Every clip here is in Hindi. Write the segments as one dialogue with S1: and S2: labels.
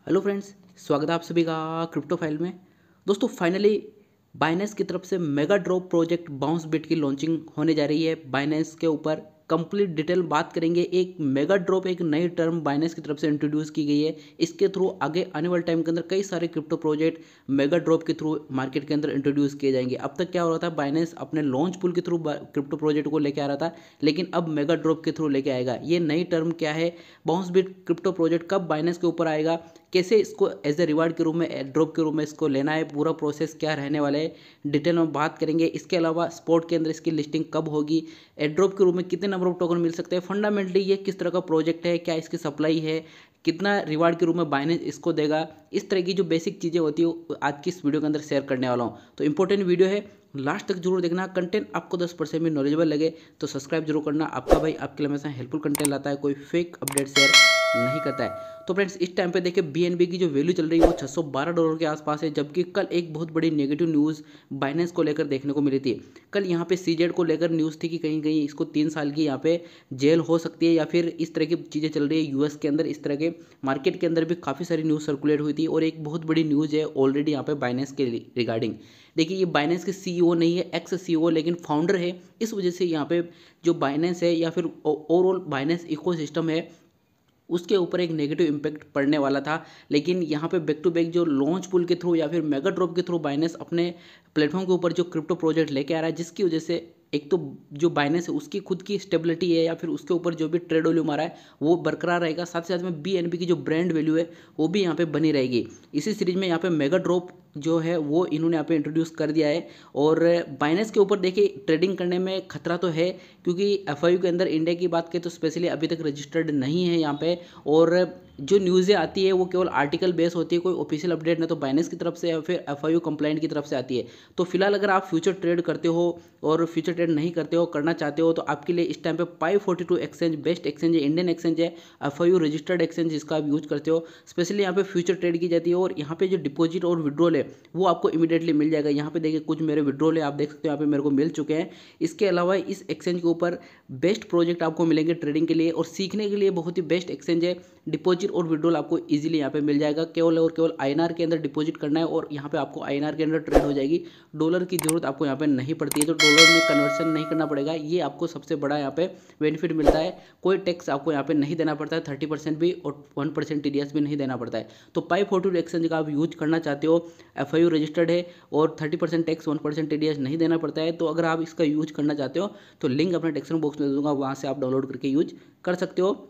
S1: हेलो फ्रेंड्स, स्वागत है आप सभी का क्रिप्टो फाइल में। दोस्तों फाइनली बाइनेंस की तरफ से mega drop project bounce bit की लॉन्चिंग होने जा रही है। बाइनेंस के ऊपर कंप्लीट डिटेल बात करेंगे। एक मेगा ड्रॉप एक नई टर्म बाइनेंस की तरफ से इंट्रोड्यूस की गई है। इसके थ्रू आगे आने वाले टाइम के अंदर कई सारे क्रिप्टो प्रोजेक्ट मेगा ड्रॉप के थ्रू मार्केट के अंदर इंट्रोड्यूस किए जाएंगे। अब तक क्या हो रहा था, बाइनेंस अपने लॉन्च पुल के थ्रू क्रिप्टो प्रोजेक्ट को लेकर आ रहा था, लेकिन अब मेगा ड्रॉप के थ्रू लेके आएगा। ये नई टर्म क्या है, बाउंस बिट क्रिप्टो प्रोजेक्ट कब बाइनेंस के ऊपर आएगा, कैसे इसको एज ए रिवार्ड के रूप में एड ड्रॉप के रूप में इसको लेना है, पूरा प्रोसेस क्या रहने वाला है, डिटेल में बात करेंगे। इसके अलावा स्पॉट के अंदर इसकी लिस्टिंग कब होगी, एड ड्रॉप के रूप में कितने नंबर ऑफ टोकन मिल सकते हैं, फंडामेंटली ये किस तरह का प्रोजेक्ट है, क्या इसकी सप्लाई है, कितना रिवार्ड के रूप में बाइनेंस इसको देगा, इस तरह की जो बेसिक चीज़ें होती है आज की इस वीडियो के अंदर शेयर करने वाला हूँ। तो इंपॉर्टेंट वीडियो है, लास्ट तक जरूर देखना। कंटेंट आपको 10% भी नॉलेजेबल लगे तो सब्सक्राइब जरूर करना। आपका भाई आपके लिए हमेशा हेल्पफुल कंटेंट लाता है, कोई फेक अपडेट शेयर नहीं करता है। तो फ्रेंड्स इस टाइम पे देखिए BNB की जो वैल्यू चल रही है वो $612 के आसपास है, जबकि कल एक बहुत बड़ी नेगेटिव न्यूज़ बाइनेंस को लेकर देखने को मिली थी। कल यहाँ पे CZ को लेकर न्यूज़ थी कि कहीं कहीं इसको 3 साल की यहाँ पे जेल हो सकती है या फिर इस तरह की चीज़ें चल रही है US के अंदर। इस तरह के मार्केट के अंदर भी काफ़ी सारी न्यूज़ सर्कुलेट हुई थी और एक बहुत बड़ी न्यूज़ है ऑलरेडी यहाँ पे बाइनेंस के रिगार्डिंग। देखिए ये बाइनेंस के CEO नहीं है, एक्स CEO, लेकिन फाउंडर है। इस वजह से यहाँ पे जो बाइनेंस है या फिर ओवरऑल बाइनेंस इकोसिस्टम है उसके ऊपर एक नेगेटिव इम्पैक्ट पड़ने वाला था। लेकिन यहाँ पे बैक टू बैक जो लॉन्च पुल के थ्रू या फिर मेगा ड्रॉप के थ्रू बाइनेंस अपने प्लेटफॉर्म के ऊपर जो क्रिप्टो प्रोजेक्ट लेके आ रहा है, जिसकी वजह से एक तो जो बाइनेंस है उसकी खुद की स्टेबिलिटी है या फिर उसके ऊपर जो भी ट्रेड वॉल्यूम आ रहा है वो बरकरार रहेगा। साथ ही साथ में BNB की जो ब्रांड वैल्यू है वो भी यहाँ पे बनी रहेगी। इसी सीरीज में यहाँ पे मेगा ड्रॉप जो है वो इन्होंने यहाँ पे इंट्रोड्यूस कर दिया है। और बाइनेंस के ऊपर देखिए ट्रेडिंग करने में खतरा तो है, क्योंकि FIU के अंदर इंडिया की बात करें तो स्पेशली अभी तक रजिस्टर्ड नहीं है यहाँ पे। और जो न्यूज़ें आती है वो केवल आर्टिकल बेस होती है, कोई ऑफिशियल अपडेट ना तो बाइनेंस की तरफ से या फिर FIU कंप्लाइंट की तरफ से आती है। तो फिलहाल अगर आप फ्यूचर ट्रेड करते हो और फ्यूचर ट्रेड नहीं करते हो, करना चाहते हो, तो आपके लिए इस टाइम पे Pi42 एक्सचेंज बेस्ट एक्सचेंज है, इंडियन एक्सचेंज है, FIU रजिस्टर्ड एक्सचेंज जिसका आप यूज करते हो। स्पेशली यहाँ पे फ्यूचर ट्रेड की जाती है और यहाँ पे जो डिपॉजिट और विड्रॉल है वो आपको इमीडिएटली मिल जाएगा। यहाँ पे देखिए कुछ मेरे विड्रॉल है, आप देख सकते हो यहाँ पे मेरे को मिल चुके हैं। इसके अलावा इस एक्सचेंज के ऊपर बेस्ट प्रोजेक्ट आपको मिलेंगे ट्रेडिंग के लिए और सीखने के लिए बहुत ही बेस्ट एक्सचेंज है। डिपॉजिट और विड्रॉल आपको इजीली यहाँ पे मिल जाएगा। केवल और केवल INR के अंदर डिपॉजिट करना है और यहाँ पे आपको INR के अंदर ट्रेड हो जाएगी। डॉलर की जरूरत आपको यहाँ पे नहीं पड़ती है, तो डॉलर में कन्वर्सन नहीं करना पड़ेगा। ये आपको सबसे बड़ा यहाँ पे बेनिफिट मिलता है। कोई टैक्स आपको यहाँ पे नहीं देना पड़ता है, 30% भी और 1% TDS भी नहीं देना पड़ता है। तो Pi42 एक्सचेंज का आप यूज करना चाहते हो, FIU रजिस्टर्ड है और 30% टैक्स 1% TDS नहीं देना पड़ता है, तो अगर आप इसका यूज करना चाहते हो तो लिंक अपने डिस्क्रिप्शन बॉक्स में दे दूंगा, वहाँ से आप डाउनलोड करके यूज कर सकते हो।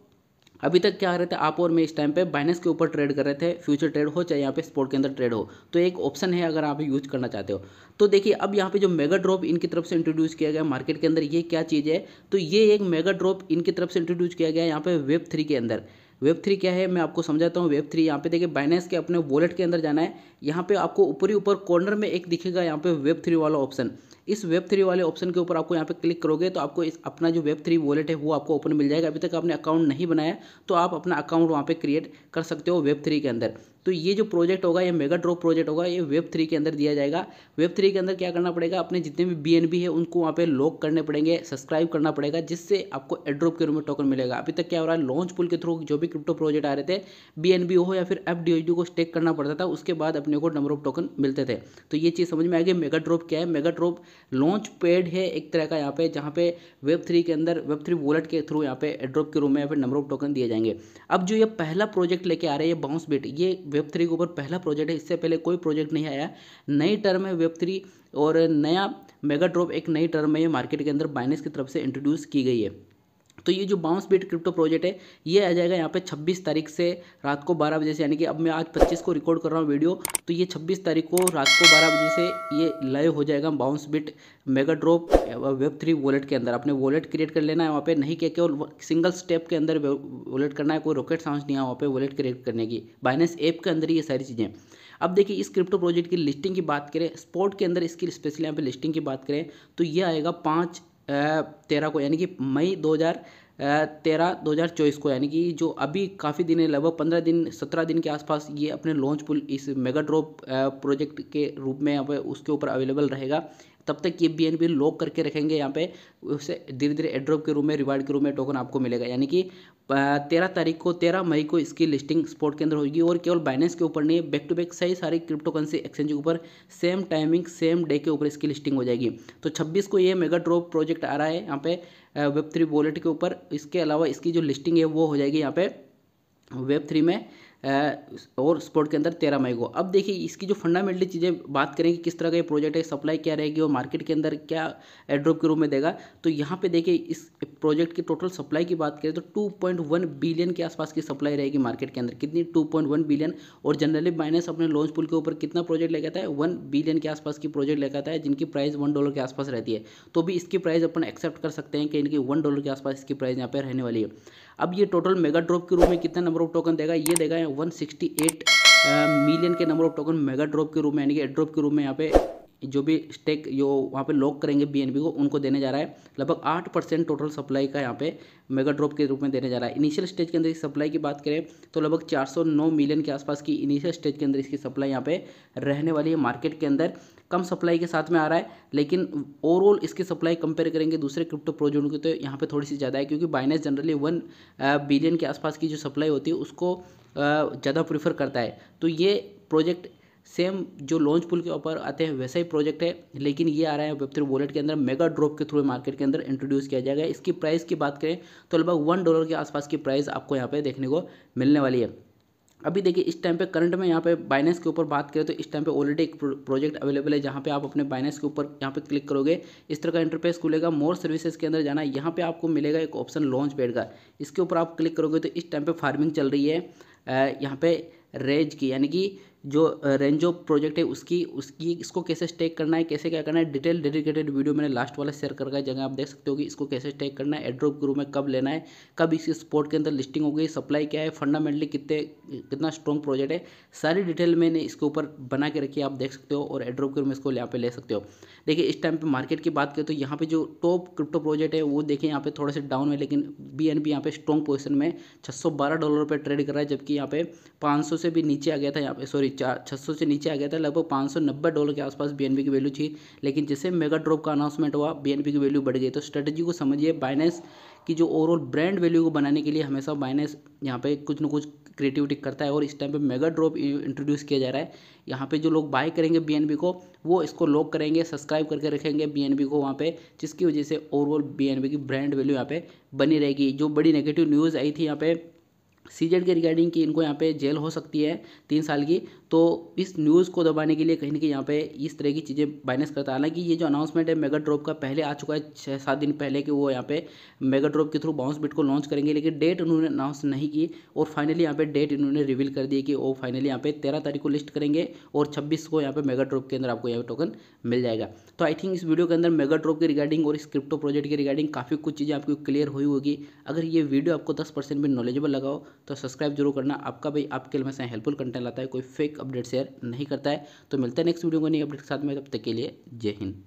S1: अभी तक क्या कर रहे थे आप और मैं इस टाइम पे बाइनेंस के ऊपर ट्रेड कर रहे थे, फ्यूचर ट्रेड हो चाहे यहाँ पे स्पॉट के अंदर ट्रेड हो, तो एक ऑप्शन है अगर आप यूज करना चाहते हो। तो देखिए अब यहाँ पे जो मेगा ड्रॉप इनकी तरफ से इंट्रोड्यूस किया गया मार्केट के अंदर, ये क्या चीज़ है, तो ये एक मेगा ड्रॉप इनकी तरफ से इंट्रोड्यूस किया गया है यहाँ पे Web3 के अंदर। Web3 क्या है मैं आपको समझाता हूँ। Web3 यहाँ पे देखिए बाइनेंस के अपने वॉलेट के अंदर जाना है। यहाँ पे आपको ऊपरी ऊपर कॉर्नर में एक दिखेगा यहाँ पे Web3 वाला ऑप्शन। इस Web3 वाले ऑप्शन के ऊपर आपको यहाँ पे क्लिक करोगे तो आपको इस अपना जो Web3 वॉलेट है वो आपको ओपन मिल जाएगा। अभी तक आपने अकाउंट नहीं बनाया तो आप अपना अकाउंट वहाँ पे क्रिएट कर सकते हो Web3 के अंदर। तो ये जो प्रोजेक्ट होगा, ये मेगा ड्रॉप प्रोजेक्ट होगा, ये Web3 के अंदर दिया जाएगा। Web3 के अंदर क्या करना पड़ेगा, अपने जितने भी BNB है उनको वहाँ पे लॉक करने पड़ेंगे, सब्सक्राइब करना पड़ेगा, जिससे आपको एड्रॉप के रूप में टोकन मिलेगा। अभी तक क्या हो रहा है, लॉन्च पुल के थ्रू जो भी क्रिप्टो प्रोजेक्ट आ रहे थे, BNB हो या फिर FDUSD को स्टेक करना पड़ता था, उसके बाद अपने को नंबर ऑफ टोकन मिलते थे। तो ये चीज़ समझ में आ गई। मेगा ड्रॉप क्या है, मेगा ड्रॉप लॉन्च पैड है एक तरह का यहाँ पे, जहाँ पे Web3 के अंदर Web3 वॉलेट के थ्रू यहाँ पे एड्रॉप के रूप में या फिर नंबर ऑफ टोकन दिए जाएंगे। अब जो ये पहला प्रोजेक्ट लेके आ रहे हैं बाउंस बिट, ये Web3 के ऊपर पहला प्रोजेक्ट है, इससे पहले कोई प्रोजेक्ट नहीं आया। नई टर्म है Web3 और नया मेगा ड्रॉप एक नई टर्म है, ये मार्केट के अंदर बाइनेंस की तरफ से इंट्रोड्यूस की गई है। तो ये जो बाउंस बिट क्रिप्टो प्रोजेक्ट है ये आ जाएगा यहाँ पे 26 तारीख से रात को 12 बजे से, यानी कि अब मैं आज 25 को रिकॉर्ड कर रहा हूँ वीडियो, तो ये 26 तारीख को रात को 12 बजे से ये लाइव हो जाएगा bounce bit mega drop Web3 wallet के अंदर। अपने वॉलेट क्रिएट कर लेना है वहाँ पे, नहीं क्या केवल सिंगल स्टेप के अंदर वॉलेट करना है, कोई रॉकेट साइंस नहीं है वहाँ पे वॉलेट क्रिएट करने की, बाइनेंस ऐप के अंदर ये सारी चीज़ें। अब देखिए इस क्रिप्टो प्रोजेक्ट की लिस्टिंग की बात करें, स्पॉट के अंदर इसकी स्पेशली यहाँ पे लिस्टिंग की बात करें तो ये आएगा 5/13 को, यानी कि मई 13/2024 को, यानी कि जो अभी काफ़ी दिन है, लगभग 15 दिन 17 दिन के आसपास ये अपने लॉन्च पुल इस मेगा ड्रॉप प्रोजेक्ट के रूप में यहाँ पे उसके ऊपर अवेलेबल रहेगा। तब तक ये BNB लॉक करके रखेंगे यहाँ पे, उससे धीरे धीरे एड्रॉप के रूप में, रिवार्ड के रूप में टोकन आपको मिलेगा। यानी कि 13 मई को इसकी लिस्टिंग स्पॉट के अंदर होगी और केवल बाइनेंस के ऊपर नहीं है, बैक टू बैक सही सारे क्रिप्टो करेंसी एक्सचेंज के ऊपर सेम टाइमिंग सेम डे के ऊपर इसकी लिस्टिंग हो जाएगी। तो 26 को ये मेगा ड्रॉप प्रोजेक्ट आ रहा है यहाँ पे Web3 वॉलेट के ऊपर। इसके अलावा इसकी जो लिस्टिंग है वो हो जाएगी यहाँ पे Web3 में और स्पॉट के अंदर 13 मई को। अब देखिए इसकी जो फंडामेंटली चीज़ें बात करें कि किस तरह का ये प्रोजेक्ट है, सप्लाई क्या रहेगी और मार्केट के अंदर क्या एड्रॉप के रूप में देगा। तो यहाँ पे देखिए इस प्रोजेक्ट की टोटल सप्लाई की बात करें तो 2.1 बिलियन के आसपास की सप्लाई रहेगी मार्केट के अंदर। कितनी? 2.1 बिलियन। और जनरली बाइनेंस अपने लॉन्च पुल के ऊपर कितना प्रोजेक्ट लेकर आता है? 1 बिलियन के आसपास की प्रोजेक्ट लेकर आता है, जिनकी प्राइस $1 के आसपास रहती है। तो भी इसकी प्राइस अपन एक्सेप्ट कर सकते हैं कि इनकी $1 के आसपास इसकी प्राइस यहाँ पे रहने वाली है। अब ये टोटल मेगा ड्रॉप के रूप में कितना नंबर ऑफ टोकन देगा? ये देगा 168 मिलियन के number of token mega drop के रूप में, यानी कि एड्रॉप के रूप में यहाँ पे जो भी स्टेक जो वहाँ पे लॉक करेंगे BNB को, उनको देने जा रहा है। लगभग 8% टोटल सप्लाई का यहाँ पे मेगा ड्रॉप के रूप में देने जा रहा है। इनिशियल स्टेज के अंदर इस सप्लाई की बात करें तो लगभग 409 मिलियन के आसपास की इनिशियल स्टेज के अंदर इसकी सप्लाई यहाँ पे रहने वाली है मार्केट के अंदर। कम सप्लाई के साथ में आ रहा है, लेकिन ओवरऑल इसकी सप्लाई कंपेयर करेंगे दूसरे क्रिप्टो प्रोजेक्टों की तो यहाँ पे थोड़ी सी ज़्यादा है, क्योंकि बाइनेंस जनरली 1 बिलियन के आसपास की जो सप्लाई होती है उसको ज़्यादा प्रीफर करता है। तो ये प्रोजेक्ट सेम जो लॉन्च पुल के ऊपर आते हैं वैसा ही प्रोजेक्ट है, लेकिन ये आ रहा है Web3 वॉलेट के अंदर मेगा ड्रॉप के थ्रू मार्केट के अंदर इंट्रोड्यूस किया जाएगा। इसकी प्राइस की बात करें तो लगभग $1 के आसपास की प्राइस आपको यहाँ पे देखने को मिलने वाली है। अभी देखिए इस टाइम पे करंट में यहाँ पे बाइनेंस के ऊपर बात करें तो इस टाइम पे ऑलरेडी एक प्रोजेक्ट अवेलेबल है, जहाँ पे आप अपने बाइनेंस के ऊपर यहाँ पे क्लिक करोगे, इस तरह का इंटरफेस खुलेगा। मोर सर्विसेज के अंदर जाना, यहाँ पे आपको मिलेगा एक ऑप्शन लॉन्च पैड का। इसके ऊपर आप क्लिक करोगे तो इस टाइम पे फार्मिंग चल रही है यहाँ पे रेज की, यानी कि जो रेंजो प्रोजेक्ट है उसकी इसको कैसे स्टेक करना है, कैसे क्या करना है, डिटेल डेडिकेटेड वीडियो मैंने लास्ट वाला शेयर कर रखा है, जगह आप देख सकते हो कि इसको कैसे स्टेक करना है, एड्रॉप के रूप में कब लेना है, कब इसकी स्पॉट के अंदर लिस्टिंग हो गई, सप्लाई क्या है, फंडामेंटली कितना स्ट्रॉन्ग प्रोजेक्ट है, सारी डिटेल मैंने इसके ऊपर बना के रखी है, आप देख सकते हो। और एड्रॉप के रूप में इसको यहाँ पे ले सकते हो। देखिए इस टाइम पे मार्केट की बात करें तो यहाँ पे जो टॉप क्रिप्टो प्रोजेक्ट है वो देखिए यहाँ पे थोड़े से डाउन है, लेकिन BNB यहाँ पे स्ट्रॉन्ग पोजिशन में $612 पे ट्रेड कर रहा है, जबकि यहाँ पे 500 से भी नीचे आ गया था, यहाँ पे 600 से नीचे आ गया था। लगभग $590 के आसपास BNB की वैल्यू थी, लेकिन जैसे मेगा ड्रॉप का अनाउंसमेंट हुआ BNB की वैल्यू बढ़ गई। तो स्ट्रेटजी को समझिए, बाइनेंस की जो ओवरऑल ब्रांड वैल्यू को बनाने के लिए हमेशा बाइनेंस यहाँ पे कुछ न कुछ क्रिएटिविटी करता है, और इस टाइम पे मेगा ड्रॉप इंट्रोड्यूस किया जा रहा है। यहाँ पे जो लोग बाय करेंगे BNB को वो इसको लॉक करेंगे, सब्सक्राइब करके रखेंगे BNB को वहाँ पे, जिसकी वजह से ओवरऑल BNB की ब्रांड वैल्यू यहाँ पे बनी रहेगी। जो बड़ी नेगेटिव न्यूज़ आई थी यहाँ पे CZ के रिगार्डिंग कि इनको यहाँ पे जेल हो सकती है 3 साल की, तो इस न्यूज़ को दबाने के लिए कहीं ना कहीं यहाँ पे इस तरह की चीज़ें बाइनेंस करता है। हालांकि ये जो अनाउंसमेंट है मेगा ड्रॉप का पहले आ चुका है 6-7 दिन पहले कि वो यहाँ पे मेगा ड्रॉप के थ्रू बाउंस बिट को लॉन्च करेंगे, लेकिन डेट उन्होंने अनाउंस नहीं की। और फाइनली यहाँ पे डेट इन्होंने रिवील कर दी कि वो फाइनली यहाँ पे 13 तारीख को लिस्ट करेंगे और 26 को यहाँ पे मेगा ड्रॉप के अंदर आपको यहाँ पे टोकन मिल जाएगा। तो आई थिंक इस वीडियो के अंदर मेगा ड्रॉप के रिगार्डिंग और इस क्रिप्टो प्रोजेक्ट के रिगार्डिंग काफ़ी कुछ चीज़ें आपको क्लियर हुई होगी। अगर ये वीडियो आपको 10% भी नॉलेजेबल लगा हो तो सब्सक्राइब जरूर करना। आपका भाई आपके लिए हमेशा हेल्पफुल कंटेंट लाता है, कोई फेक अपडेट शेयर नहीं करता है। तो मिलता है नेक्स्ट वीडियो को नई अपडेट के साथ में, तब तक के लिए जय हिंद।